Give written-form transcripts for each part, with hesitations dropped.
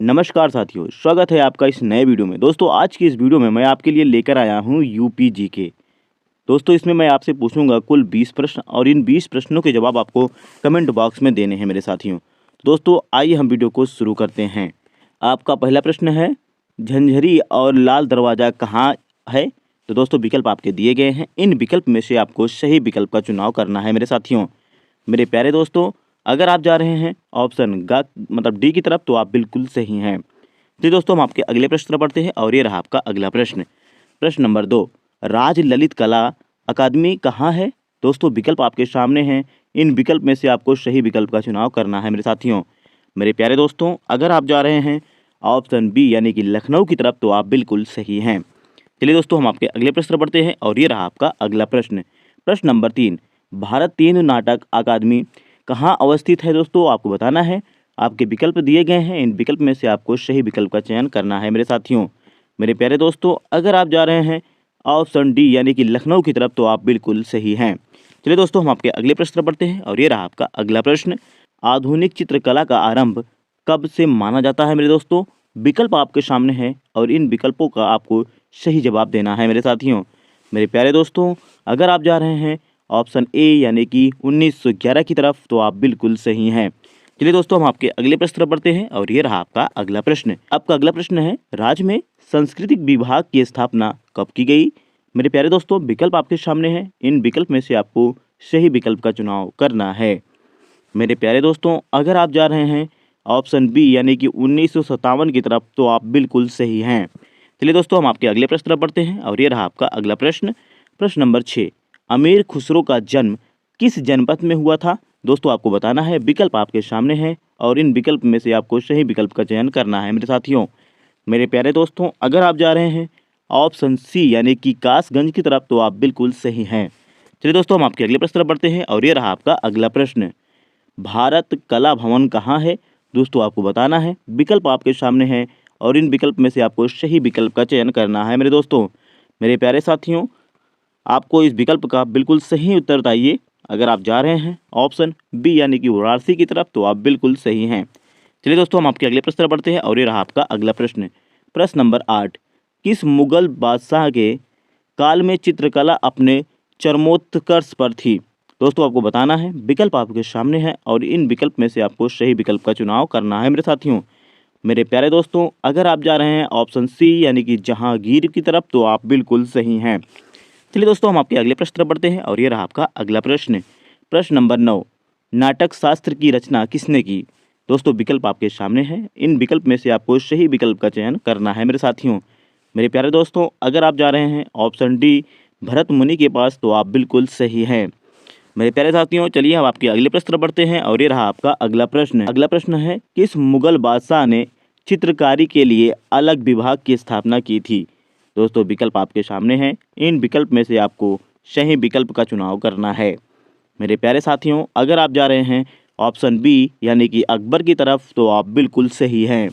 नमस्कार साथियों, स्वागत है आपका इस नए वीडियो में। दोस्तों आज की इस वीडियो में मैं आपके लिए लेकर आया हूँ यूपी जीके। दोस्तों इसमें मैं आपसे पूछूंगा कुल 20 प्रश्न और इन 20 प्रश्नों के जवाब आपको कमेंट बॉक्स में देने हैं मेरे साथियों। दोस्तों आइए हम वीडियो को शुरू करते हैं। आपका पहला प्रश्न है, झंझरी और लाल दरवाज़ा कहाँ है? तो दोस्तों विकल्प आपके दिए गए हैं। इन विकल्प में से आपको सही विकल्प का चुनाव करना है मेरे साथियों। मेरे प्यारे दोस्तों, अगर आप जा रहे हैं ऑप्शन ग मतलब डी की तरफ तो आप बिल्कुल सही हैं। जी दोस्तों, हम आपके अगले प्रश्न पर बढ़ते हैं और ये रहा आपका अगला प्रश्न। प्रश्न नंबर 2, राज ललित कला अकादमी कहाँ है? दोस्तों विकल्प आपके सामने हैं। इन विकल्प में से आपको सही विकल्प का चुनाव करना है मेरे साथियों। मेरे प्यारे दोस्तों, अगर आप जा रहे हैं ऑप्शन बी यानी कि लखनऊ की तरफ तो आप बिल्कुल सही हैं। चलिए दोस्तों, हम आपके अगले प्रश्न पर बढ़ते हैं और ये रहा आपका अगला प्रश्न। प्रश्न नंबर 3, भारत तीन नाटक अकादमी कहाँ अवस्थित है? दोस्तों आपको बताना है। आपके विकल्प दिए गए हैं। इन विकल्प में से आपको सही विकल्प का चयन करना है मेरे साथियों। मेरे प्यारे दोस्तों, अगर आप जा रहे हैं ऑप्शन डी यानी कि लखनऊ की तरफ तो आप बिल्कुल सही हैं। चलिए दोस्तों, हम आपके अगले प्रश्न पर बढ़ते हैं और ये रहा आपका अगला प्रश्न। आधुनिक चित्रकला का आरंभ कब से माना जाता है मेरे दोस्तों? विकल्प आपके सामने है और इन विकल्पों का आपको सही जवाब देना है मेरे साथियों। मेरे प्यारे दोस्तों, अगर आप जा रहे हैं ऑप्शन ए यानी कि 1911 की तरफ तो आप बिल्कुल सही हैं। चलिए दोस्तों, हम आपके अगले प्रश्न पर बढ़ते हैं और ये रहा आपका अगला प्रश्न। आपका अगला प्रश्न है, राज्य में सांस्कृतिक विभाग की स्थापना कब की गई? मेरे प्यारे दोस्तों, विकल्प आपके सामने है। इन विकल्प में से आपको सही विकल्प का चुनाव करना है। मेरे प्यारे दोस्तों, अगर आप जा रहे हैं ऑप्शन बी यानी कि 1957 की तरफ तो आप बिल्कुल सही हैं। चलिए दोस्तों, हम आपके अगले प्रश्न पर बढ़ते हैं और ये रहा आपका अगला प्रश्न। प्रश्न नंबर 6, अमीर खुसरो का जन्म किस जनपद में हुआ था? दोस्तों आपको बताना है। विकल्प आपके सामने है और इन विकल्प में से आपको सही विकल्प का चयन करना है मेरे साथियों। मेरे प्यारे दोस्तों, अगर आप जा रहे हैं ऑप्शन सी यानी कि कासगंज की तरफ तो आप बिल्कुल सही हैं। चलिए दोस्तों, हम आपके अगले प्रश्न पर बढ़ते हैं और ये रहा आपका अगला प्रश्न। भारत कला भवन कहाँ है? दोस्तों आपको बताना है। विकल्प आपके सामने है और इन विकल्प में से आपको सही विकल्प का चयन करना है मेरे दोस्तों। मेरे प्यारे साथियों, आपको इस विकल्प का बिल्कुल सही उत्तर बताइए। अगर आप जा रहे हैं ऑप्शन बी यानी कि वाराणसी की तरफ तो आप बिल्कुल सही हैं। चलिए दोस्तों, हम आपके अगले प्रश्न पर बढ़ते हैं और ये रहा आपका अगला प्रश्न। प्रश्न नंबर 8, किस मुगल बादशाह के काल में चित्रकला अपने चरमोत्कर्ष पर थी? दोस्तों आपको बताना है। विकल्प आपके सामने है और इन विकल्प में से आपको सही विकल्प का चुनाव करना है मेरे साथियों। मेरे प्यारे दोस्तों, अगर आप जा रहे हैं ऑप्शन सी यानी कि जहांगीर की तरफ तो आप बिल्कुल सही हैं। चलिए दोस्तों, हम आपके अगले प्रश्न पर बढ़ते हैं और ये रहा आपका अगला प्रश्न। प्रश्न नंबर 9, नाटक शास्त्र की रचना किसने की? दोस्तों विकल्प आपके सामने है। इन विकल्प में से आपको सही विकल्प का चयन करना है मेरे साथियों। मेरे प्यारे दोस्तों, अगर आप जा रहे हैं ऑप्शन डी भरत मुनि के पास तो आप बिल्कुल सही हैं। मेरे प्यारे साथियों, चलिए हम आपके अगले प्रश्न पर बढ़ते हैं और ये रहा आपका अगला प्रश्न। अगला प्रश्न है, किस मुगल बादशाह ने चित्रकारी के लिए अलग विभाग की स्थापना की थी? दोस्तों विकल्प आपके सामने हैं। इन विकल्प में से आपको सही विकल्प का चुनाव करना है। मेरे प्यारे साथियों, अगर आप जा रहे हैं ऑप्शन बी यानी कि अकबर की तरफ तो आप बिल्कुल सही हैं।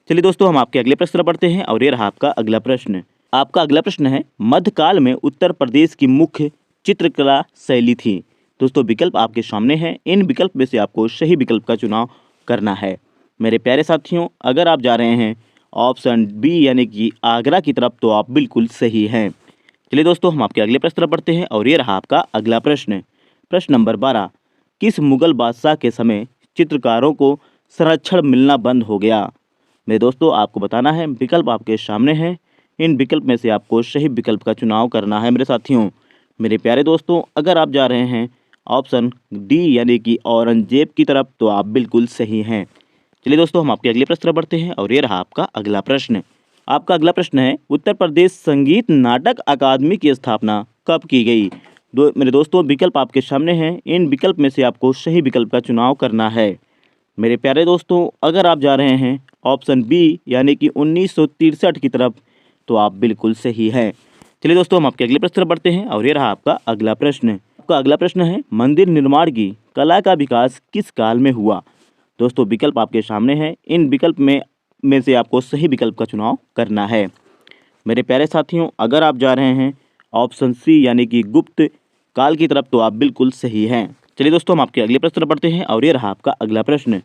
चलिए दोस्तों, हम आपके अगले प्रश्न पर बढ़ते हैं और ये रहा आपका अगला प्रश्न। आपका अगला प्रश्न है, मध्यकाल में उत्तर प्रदेश की मुख्य चित्रकला शैली थी। दोस्तों विकल्प आपके सामने हैं। इन विकल्प में से आपको सही विकल्प का चुनाव करना है। मेरे प्यारे साथियों, अगर आप जा रहे हैं ऑप्शन बी यानी कि आगरा की तरफ तो आप बिल्कुल सही हैं। चलिए दोस्तों, हम आपके अगले प्रश्न पर बढ़ते हैं और ये रहा आपका अगला प्रश्न। प्रश्न नंबर 12, किस मुगल बादशाह के समय चित्रकारों को संरक्षण मिलना बंद हो गया? मेरे दोस्तों आपको बताना है। विकल्प आपके सामने हैं। इन विकल्प में से आपको सही विकल्प का चुनाव करना है मेरे साथियों। मेरे प्यारे दोस्तों, अगर आप जा रहे हैं ऑप्शन डी यानी कि औरंगजेब की तरफ तो आप बिल्कुल सही हैं। चलिए दोस्तों, हम आपके अगले प्रश्न पर बढ़ते हैं और ये रहा आपका अगला प्रश्न। आपका अगला प्रश्न है, उत्तर प्रदेश संगीत नाटक अकादमी की स्थापना कब की गई? मेरे दोस्तों विकल्प आपके सामने हैं। इन विकल्प में से आपको सही विकल्प का चुनाव करना है। मेरे प्यारे दोस्तों, अगर आप जा रहे हैं ऑप्शन बी यानी कि 1963 की तरफ तो आप बिल्कुल सही हैं। चलिए दोस्तों, हम आपके अगले प्रश्न पर बढ़ते हैं और ये रहा आपका अगला प्रश्न। आपका अगला प्रश्न है, मंदिर निर्माण की कला का विकास किस काल में हुआ? दोस्तों विकल्प आपके सामने है। इन विकल्प में से आपको सही विकल्प का चुनाव करना है। मेरे प्यारे साथियों, अगर आप जा रहे हैं ऑप्शन सी यानी कि गुप्त काल की तरफ तो आप बिल्कुल सही हैं। चलिए दोस्तों, हम आपके अगले प्रश्न पर बढ़ते हैं और ये रहा आपका अगला प्रश्न।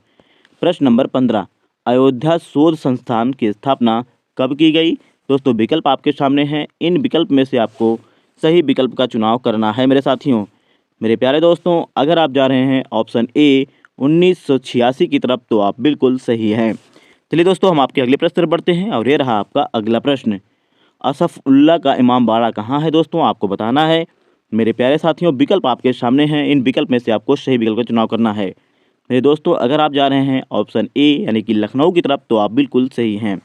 प्रश्न नंबर 15, अयोध्या शोध संस्थान की स्थापना कब की गई? दोस्तों विकल्प आपके सामने हैं, इन विकल्प में से आपको सही विकल्प का चुनाव करना है मेरे साथियों। मेरे प्यारे दोस्तों, अगर आप जा रहे हैं ऑप्शन ए 1986 की तरफ तो आप बिल्कुल सही हैं। चलिए दोस्तों, हम आपके अगले प्रश्न पर बढ़ते हैं और ये रहा आपका अगला प्रश्न। असफउल्ला का इमामबाड़ा कहाँ है? दोस्तों आपको बताना है। मेरे प्यारे साथियों, विकल्प आपके सामने हैं, इन विकल्प में से आपको सही विकल्प का चुनाव करना है। मेरे दोस्तों, अगर आप जा रहे हैं ऑप्शन ए यानी कि लखनऊ की तरफ तो आप बिल्कुल सही हैं।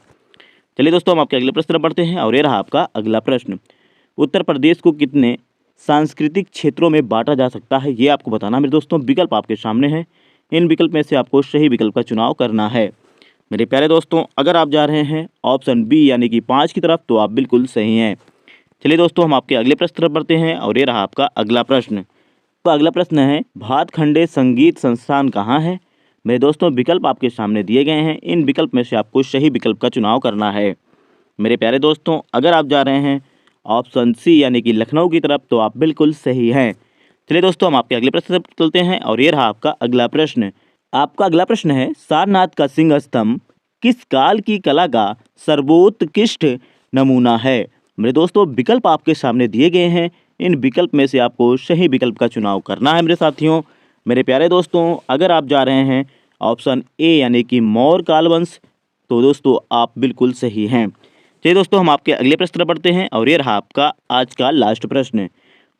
चलिए दोस्तों, हम आपके अगले प्रश्न पर बढ़ते हैं और ये रहा आपका अगला प्रश्न। उत्तर प्रदेश को कितने सांस्कृतिक क्षेत्रों में बांटा जा सकता है, ये आपको बताना है मेरे दोस्तों। विकल्प आपके सामने हैं, इन विकल्प में से आपको सही विकल्प का चुनाव करना है। मेरे प्यारे दोस्तों, अगर आप जा रहे हैं ऑप्शन बी यानी कि 5 की तरफ तो आप बिल्कुल सही हैं। चलिए दोस्तों, हम आपके अगले प्रश्न पर बढ़ते हैं और ये रहा आपका अगला प्रश्न। तो अगला प्रश्न है, भातखंडे संगीत संस्थान कहाँ है? मेरे दोस्तों विकल्प आपके सामने दिए गए हैं, इन विकल्प में से आपको सही विकल्प का चुनाव करना है। मेरे प्यारे दोस्तों, अगर आप जा रहे हैं ऑप्शन सी यानी कि लखनऊ की तरफ तो आप बिल्कुल सही हैं। चलिए दोस्तों, हम आपके अगले प्रश्न पर चलते हैं और ये रहा आपका अगला प्रश्न। आपका अगला प्रश्न है, सारनाथ का सिंह स्तंभ किस काल की कला का सर्वोत्कृष्ट नमूना है? मेरे दोस्तों विकल्प आपके सामने दिए गए हैं, इन विकल्प में से आपको सही विकल्प का चुनाव करना है मेरे साथियों। मेरे प्यारे दोस्तों, अगर आप जा रहे हैं ऑप्शन ए यानी कि मौर्य कालवंश तो दोस्तों आप बिल्कुल सही हैं। चलिए दोस्तों, हम आपके अगले प्रश्न पर बढ़ते हैं और ये रहा आपका आज का लास्ट प्रश्न।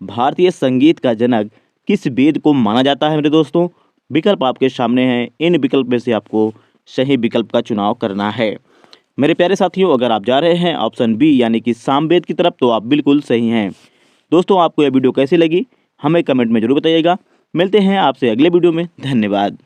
भारतीय संगीत का जनक किस वेद को माना जाता है? मेरे दोस्तों विकल्प आपके सामने हैं, इन विकल्प में से आपको सही विकल्प का चुनाव करना है। मेरे प्यारे साथियों, अगर आप जा रहे हैं ऑप्शन बी यानी कि सामवेद की तरफ तो आप बिल्कुल सही हैं। दोस्तों आपको यह वीडियो कैसी लगी हमें कमेंट में जरूर बताइएगा। मिलते हैं आपसे अगले वीडियो में। धन्यवाद।